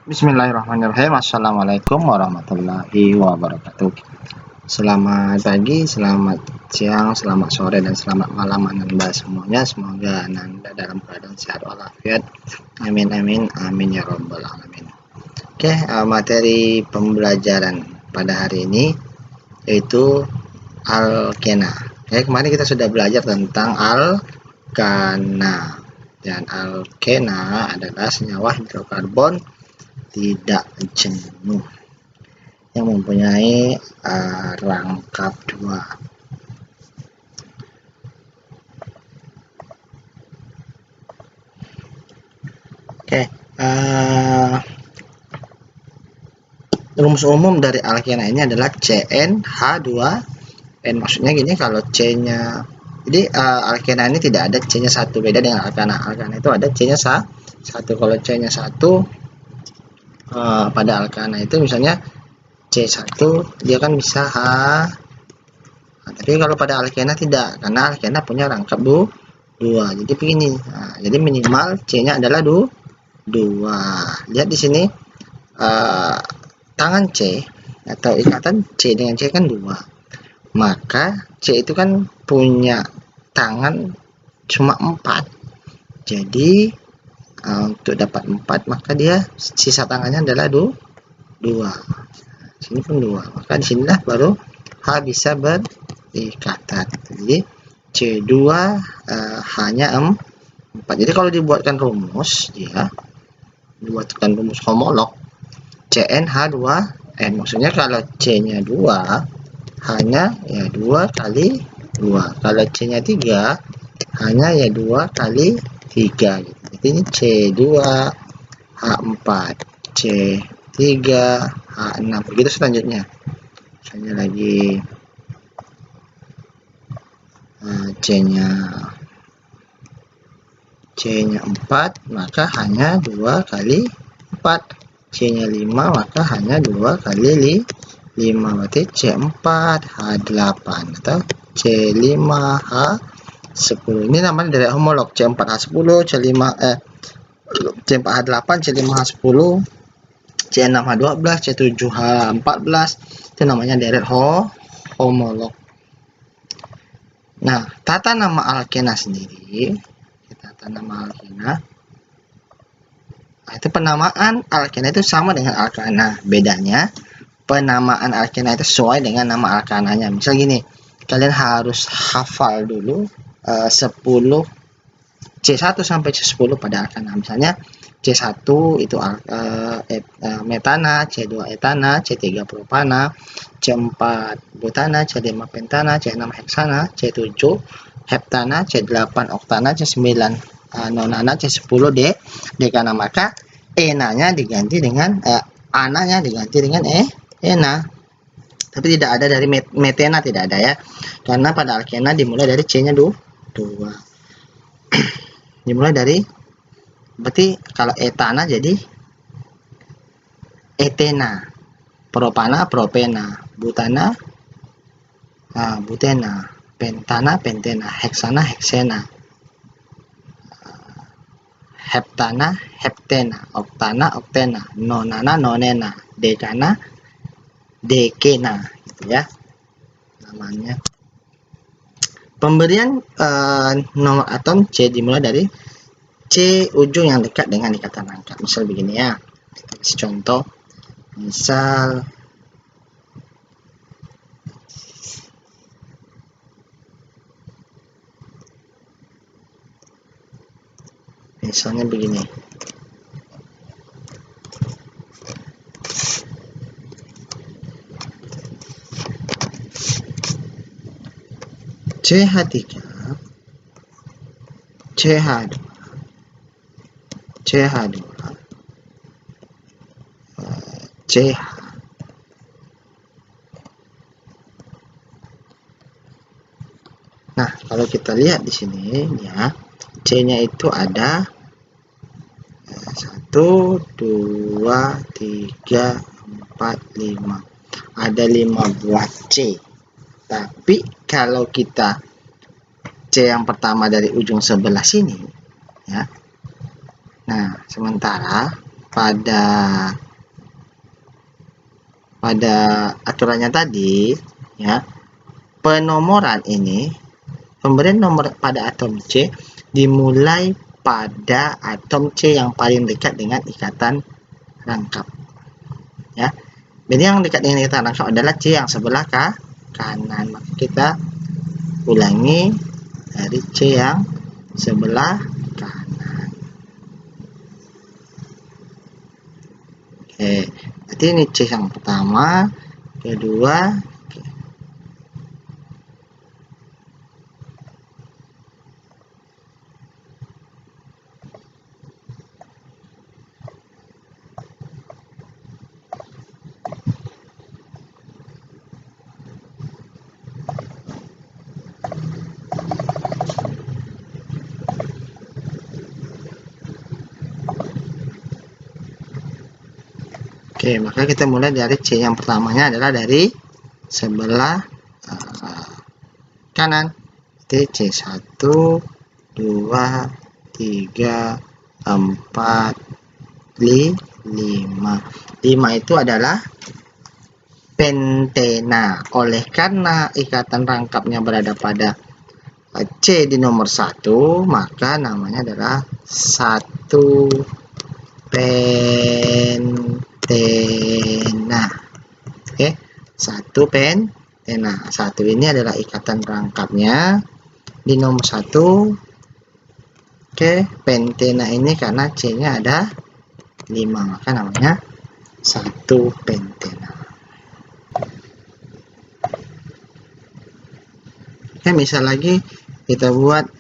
Bismillahirrahmanirrahim. Assalamualaikum warahmatullahi wabarakatuh. Selamat pagi, selamat siang, selamat sore, dan selamat malam Ananda semuanya. Semoga Ananda dalam keadaan sehat walafiat. Amin amin amin ya robbal alamin. Oke, materi pembelajaran pada hari ini yaitu alkena. Oke, kemarin kita sudah belajar tentang alkana. Dan alkena adalah senyawa hidrokarbon tidak jenuh yang mempunyai rangkap dua. Oke, rumus umum dari alkena ini adalah CnH2n. Maksudnya gini, kalau C-nya, jadi alkena ini tidak ada C-nya satu, beda dengan alkana. Alkana itu ada C-nya satu. Kalau C-nya satu pada alkana itu misalnya C1, dia kan bisa H. Nah, tapi kalau pada alkena tidak, karena alkena punya rangkap dua. Jadi begini. Nah, jadi minimal C-nya adalah 2. Lihat di sini, tangan C atau ikatan C dengan C kan 2. Maka C itu kan punya tangan cuma 4. Jadi untuk dapat 4, maka dia sisa tangannya adalah 2. Sini pun 2. Maka disinilah baru H bisa berikatan. Jadi C2 hanya 4. Jadi kalau dibuatkan rumus, dia dibuatkan rumus homolog CnH2n. Maksudnya kalau C-nya 2, hanya ya 2 kali 2. Kalau C-nya 3, hanya ya 2 kali 3 gitu. Jadi ini C2H4, C3H6, begitu selanjutnya. Misalnya lagi C-nya 4, maka hanya 2 kali 4. C-nya 5, maka hanya 2 kali 5. Berarti C4H8 atau C5H10. Ini namanya dari homolog C4H10, C4H8, C5H10, C6H12, C7H14. Itu namanya deret homolog. Nah, tata nama alkena sendiri, tata nama alkena, itu penamaan alkena itu sama dengan alkana. Bedanya penamaan alkena itu sesuai dengan nama alkananya. Misal gini, kalian harus hafal dulu 10 C1 sampai C10 pada alkana. Misalnya C1 itu metana, C2 etana, C3 propana, C4 butana, C5 pentana, C6 heksana, C7 heptana, C8 oktana, C9 nonana, C10 dekana. Maka enanya diganti dengan ananya diganti dengan ena. Tapi tidak ada dari metena, tidak ada ya, karena pada alkena dimulai dari C-nya 2. Dimulai dari, berarti kalau etana jadi etena, propana propena, butana butena, pentana pentena, heksana heksena, heptana heptena, oktana oktena, nonana nonena, dekana dekena, gitu ya namanya. Pemberian nomor atom C dimulai dari C ujung yang dekat dengan ikatan rangkap. Misal begini ya, kita kasih contoh. Misalnya begini. CH3, CH2, CH2, CH. Nah, kalau kita lihat di sini ya, C-nya itu ada 1, 2, 3, 4, 5. Ada 5 buah C. Tapi kalau kita C yang pertama dari ujung sebelah sini ya. Nah, sementara pada aturannya tadi, ya, penomoran ini, pemberian nomor pada atom C dimulai pada atom C yang paling dekat dengan ikatan rangkap, ya. Jadi yang dekat dengan ikatan rangkap adalah C yang sebelah kanan. Maka kita ulangi dari C yang sebelah kanan. Oke, berarti ini C yang pertama, kedua. Oke, maka kita mulai dari C yang pertamanya adalah dari sebelah kanan. Jadi C1, 2, 3, 4, 5. 5 itu adalah pentena. Oleh karena ikatan rangkapnya berada pada C di nomor 1, maka namanya adalah 1 pentena. Oke, 1 pentena. 1 ini adalah ikatan rangkapnya di nomor 1. Oke, pentena ini karena C-nya ada 5, maka namanya 1 pentena. Oke, misal lagi kita buat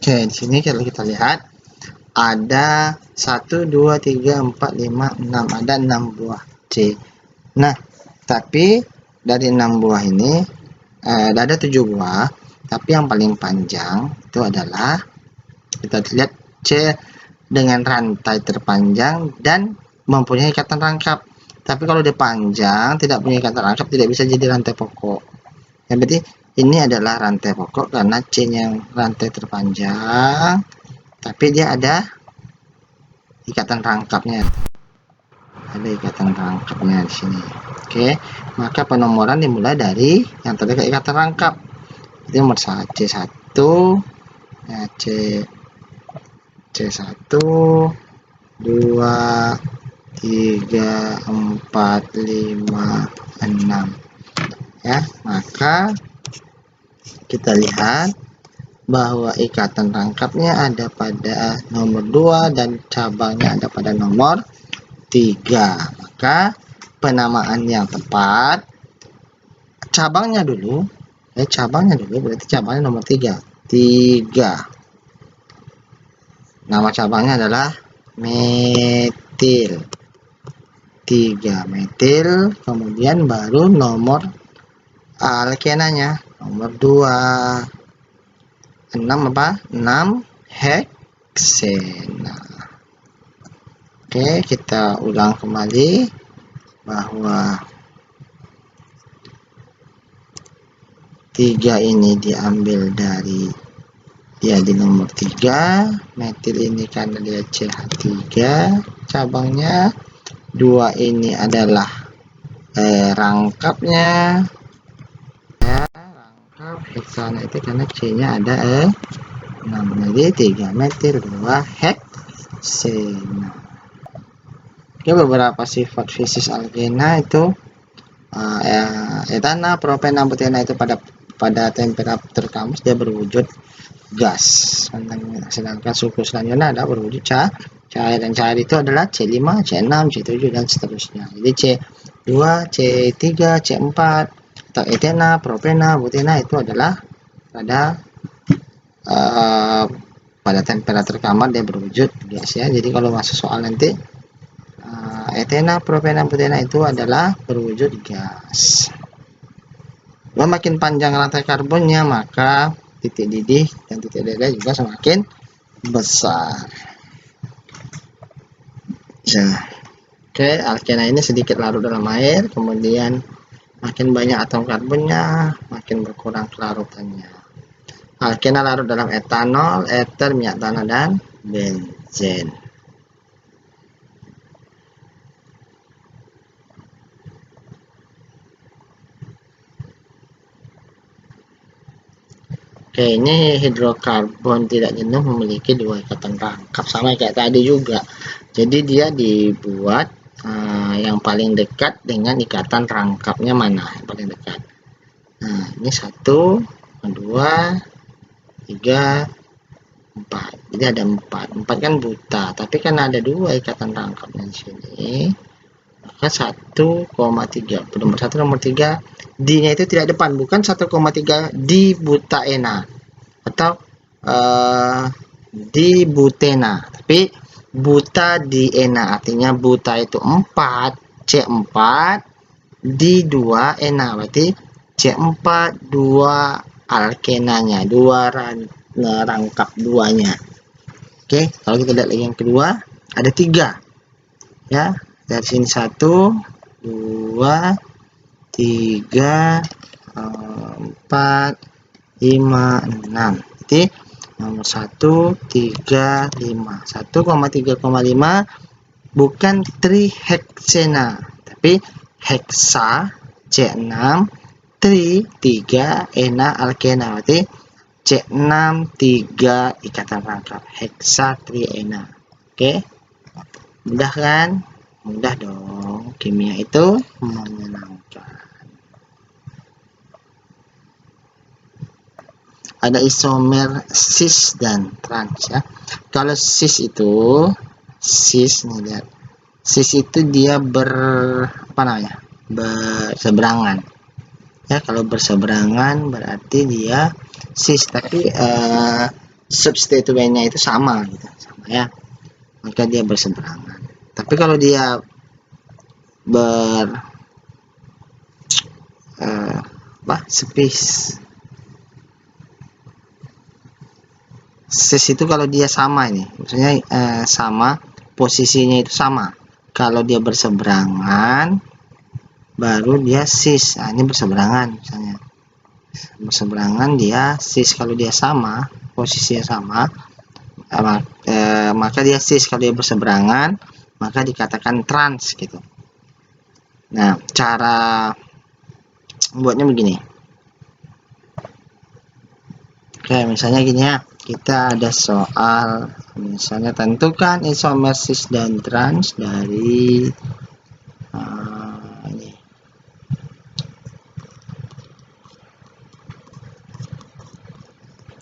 oke, di sini kalau kita lihat ada 1, 2, 3, 4, 5, 6, ada 6 buah C. Nah, tapi dari 6 buah ini ada 7 buah, tapi yang paling panjang itu adalah, kita lihat, C dengan rantai terpanjang dan mempunyai ikatan rangkap. Tapi kalau dia panjang tidak punya ikatan rangkap, tidak bisa jadi rantai pokok. Ya, berarti ini adalah rantai pokok karena C-nya yang rantai terpanjang, tapi dia ada ikatan rangkapnya. Ada ikatan rangkapnya di sini. Oke, maka penomoran dimulai dari yang terdekat ikatan rangkap. Itu nomor C1, ya, C1, 2, 3, 4, 5, 6. Ya, maka kita lihat bahwa ikatan rangkapnya ada pada nomor 2 dan cabangnya ada pada nomor 3. Maka penamaan yang tepat, cabangnya dulu, berarti cabangnya nomor 3. Nama cabangnya adalah metil. 3 metil, kemudian baru nomor alkenanya nomor 2. 6 apa? 6 heksena. Oke, kita ulang kembali bahwa 3 ini diambil dari dia di nomor 3, metil ini karena dia CH3 cabangnya, 2 ini adalah rangkapnya, ya, rangkap heksana itu karena C-nya ada 6, jadi 3 metil 2 heksena. Oke, beberapa sifat fisik alkena itu etana, propena, butena itu pada temperatur terkamus dia berwujud gas, sedangkan suku selanjutnya ada berwujud cair, dan cair itu adalah C5, C6, C7 dan seterusnya. Jadi C2, C3, C4 atau etena, propena, butena itu adalah pada temperatur kamar dia berwujud gas, ya. Jadi kalau masuk soal nanti etena, propena, butena itu adalah berwujud gas. makin panjang rantai karbonnya, maka titik didih dan titik didih juga semakin besar. Nah, oke, alkena ini sedikit larut dalam air, kemudian makin banyak atom karbonnya, makin berkurang kelarutannya. Alkena larut dalam etanol, eter, minyak tanah, dan benzen. Oke, ini hidrokarbon tidak jenuh memiliki 2 ikatan rangkap, sama kayak tadi juga. Jadi dia dibuat yang paling dekat dengan ikatan rangkapnya mana yang paling dekat. Nah, ini 1, 2, 3, 4. Jadi ada 4 kan buta, tapi kan ada 2 ikatan rangkapnya di sini. Maka 1,3. Nomor 1, nomor 3, D-nya itu tidak depan, bukan 1,3 di buta ena atau di butena, tapi buta di ena, artinya buta itu 4, C4, di 2 ena, berarti C4 2 alkenanya, 2 rangkap 2-nya. Oke, kalau kita lihat lagi yang kedua, ada 3 ya, dari sini 1, 2, 3, 4, 5, 6. Jadi nomor 1, 3, 5. 1,3,5 bukan triheksena, tapi heksa C6, tri 3, ena alkena, berarti C6 3 ikatan rangkap, heksa triena. Oke, mudah kan? Mudah dong, kimia itu menyenangkan. Ada isomer cis dan trans ya. Kalau cis itu, cis nih lihat, cis itu dia berseberangan ya. Kalau berseberangan berarti dia cis, tapi substituennya itu sama gitu, sama ya, maka dia berseberangan. Tapi kalau dia cis itu kalau dia sama, ini maksudnya sama posisinya itu sama. Kalau dia berseberangan baru dia cis. Nah, ini berseberangan, misalnya berseberangan dia cis. Kalau dia sama, posisinya sama, maka dia cis. Kalau dia berseberangan maka dikatakan trans gitu. Nah, cara buatnya begini. Oke, misalnya gini ya, kita ada soal, misalnya tentukan isomer cis dan trans dari ini.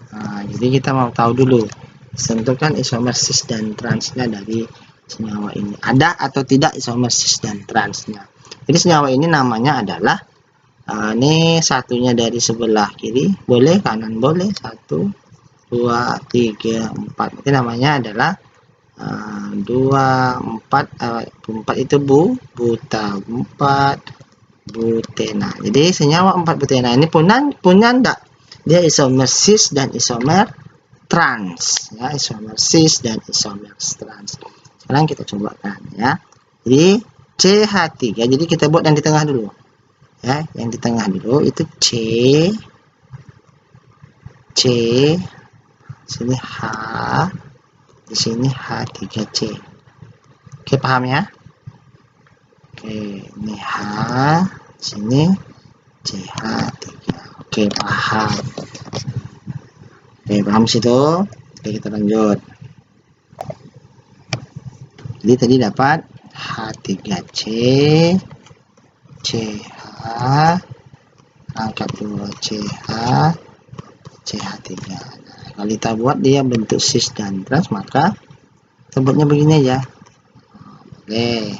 Nah, jadi kita mau tahu dulu, tentukan isomer cis dan transnya dari senyawa ini. Ada atau tidak isomer cis dan transnya. Jadi senyawa ini namanya adalah ini satunya dari sebelah kiri boleh, kanan boleh, 1, 2, 3, 4. Ini namanya adalah 2, 4 itu buta, 4 butena. Jadi senyawa 4 butena ini punya enggak? Dia isomer cis dan isomer trans ya, isomer cis dan isomer trans. Sekarang kita cobakan ya. Jadi CH3, jadi kita buat yang di tengah dulu ya, yang di tengah dulu itu C, sini H, di sini H3C. Oke, paham ya? Oke, ini H, sini CH3. Oke, paham. Oke, paham situ. Oke, kita lanjut. Jadi tadi dapat H3C, CH, rangkap 2CH, CH3. Nah, kalau kita buat dia bentuk cis dan trans, maka kita buatnya begini aja. Oke,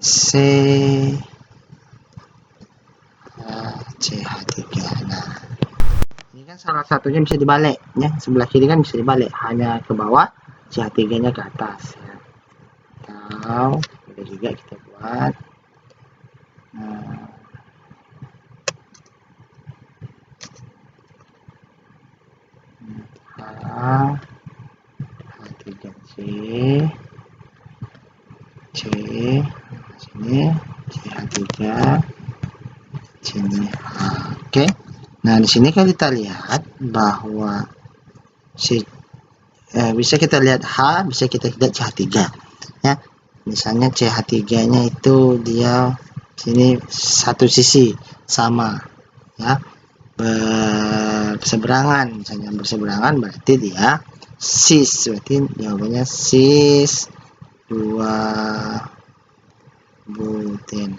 C, CH3. Nah, ini kan salah satunya bisa dibalik ya, sebelah kiri kan bisa dibalik, hanya ke bawah, CH3 nya ke atas ya. Atau boleh juga kita buat CH3 sini H. Oke. Nah, di sini kan kita lihat bahwa bisa kita lihat H, bisa kita lihat CH3 ya. Misalnya CH3-nya itu dia sini satu sisi sama ya, berseberangan, misalnya berseberangan berarti dia cis, berarti jawabannya cis 2 buten.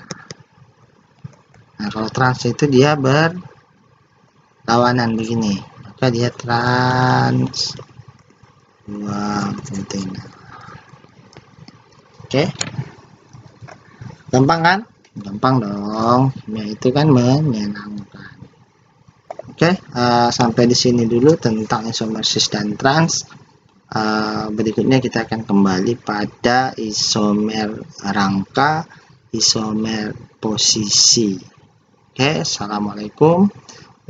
Nah, kalau trans itu dia berlawanan begini, maka dia trans 2 buten. Oke, gampang kan? Gampang dong, ya itu kan menyenangkan. Oke, sampai di sini dulu tentang isomer cis dan trans. Berikutnya kita akan kembali pada isomer rangka, isomer posisi. Oke, assalamualaikum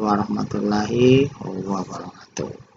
warahmatullahi wabarakatuh.